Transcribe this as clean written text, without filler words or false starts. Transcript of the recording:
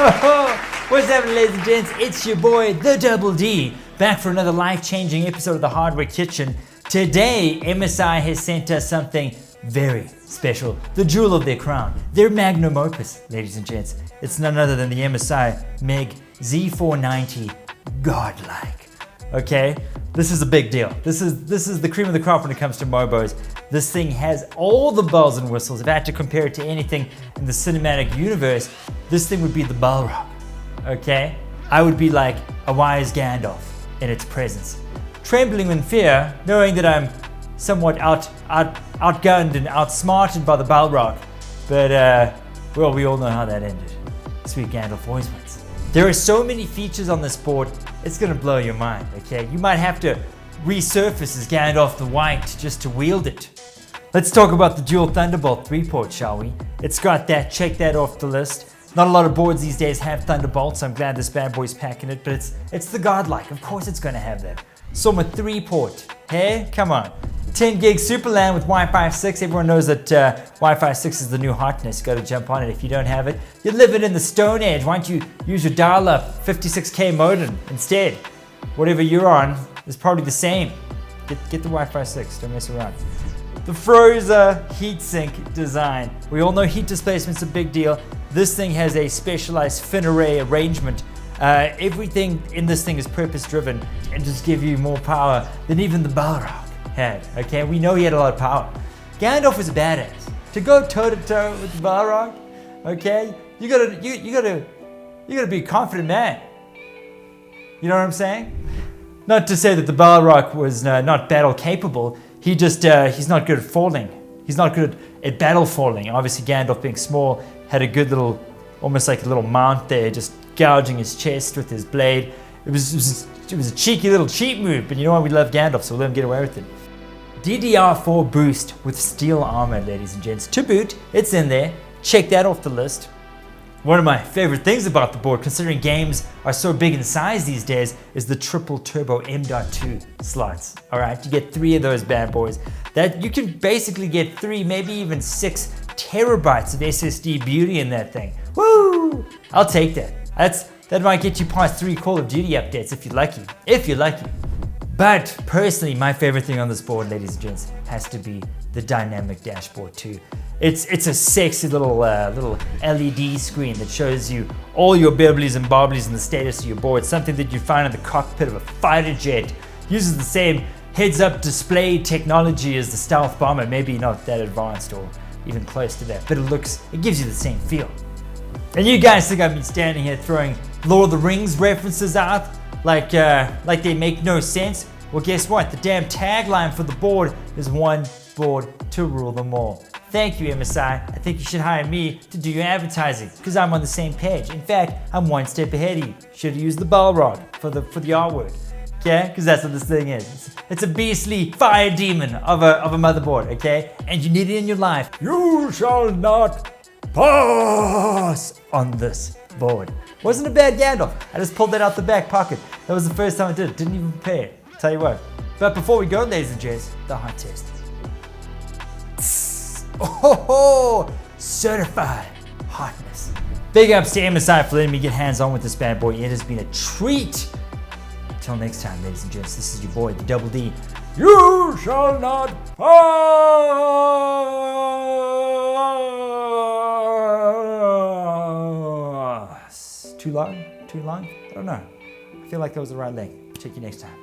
What's happening, ladies and gents? It's your boy, the Double D, back for another life-changing episode of the Hardware Kitchen. Today, MSI has sent us something very special, the jewel of their crown, their magnum opus, ladies and gents. It's none other than the MSI Meg Z490 Godlike. Okay, this is a big deal. This is the cream of the crop when it comes to mobos. This thing has all the bells and whistles. If I had to compare it to anything in the cinematic universe, this thing would be the Balrog. Okay, I would be like a wise Gandalf in its presence, trembling in fear, knowing that I'm somewhat outgunned and outsmarted by the Balrog. But well, we all know how that ended. Sweet Gandalf always wins. There are so many features on this board, it's gonna blow your mind, okay? You might have to resurface as Gandalf the White just to wield it. Let's talk about the dual Thunderbolt 3-port, shall we? It's got that, check that off the list. Not a lot of boards these days have Thunderbolts, so I'm glad this bad boy's packing it, but it's the Godlike, of course it's gonna have that. Soma 3-port, hey, come on. 10 gig super LAN with Wi-Fi 6. Everyone knows that Wi-Fi 6 is the new hotness. Got to jump on it. If you don't have it, you're living in the Stone Age. Why don't you use your dial-up 56K modem instead? Whatever you're on is probably the same. Get the Wi-Fi 6. Don't mess around. The Froza heatsink design. We all know heat displacement's a big deal. This thing has a specialized fin array arrangement. Everything in this thing is purpose-driven and just give you more power than even the Balrog had. Okay, we know he had a lot of power. Gandalf was a badass. To go toe-to-toe with the Balrog, okay, you gotta be a confident man. You know what I'm saying? Not to say that the Balrog was not battle capable. He just he's not good at falling. He's not good at battle falling. Obviously, Gandalf, being small, had a good little, almost like a little mount there, just gouging his chest with his blade. It was a cheeky little cheat move, but you know what? We love Gandalf, so we'll let him get away with it. DDR4 boost with steel armor, ladies and gents. To boot, it's in there. Check that off the list. One of my favorite things about the board, considering games are so big in size these days, is the triple turbo M.2 slots. All right, you get 3 of those bad boys. That you can basically get 3, maybe even 6 terabytes of SSD beauty in that thing. Woo! I'll take that. That might get you past 3 Call of Duty updates if you're lucky. If you're lucky. But personally, my favorite thing on this board, ladies and gents, has to be the dynamic dashboard too. It's a sexy little LED screen that shows you all your bibblies and bobblies and the status of your board. Something that you find in the cockpit of a fighter jet. Uses the same heads-up display technology as the stealth bomber. Maybe not that advanced or even close to that, but it gives you the same feel. And you guys think I've been standing here throwing Lord of the Rings references out like they make no sense? Well, guess what? The damn tagline for the board is one board to rule them all. Thank you, MSI. I think you should hire me to do your advertising because I'm on the same page. In fact, I'm one step ahead of you. Should have used the Balrog for the artwork. Okay? Because that's what this thing is. It's a beastly fire demon of a motherboard, okay? And you need it in your life. You shall not pass on this board. Wasn't a bad Gandalf. I just pulled that out the back pocket. That was the first time I did it. Didn't even prepare it. Tell you what. But before we go, ladies and gents, the hot test. Oh, certified hotness. Big ups to MSI for letting me get hands-on with this bad boy. It has been a treat. Until next time, ladies and gents, this is your boy, the Double D. You shall not pass. Too long? I don't know. I feel like that was the right length. Check you next time.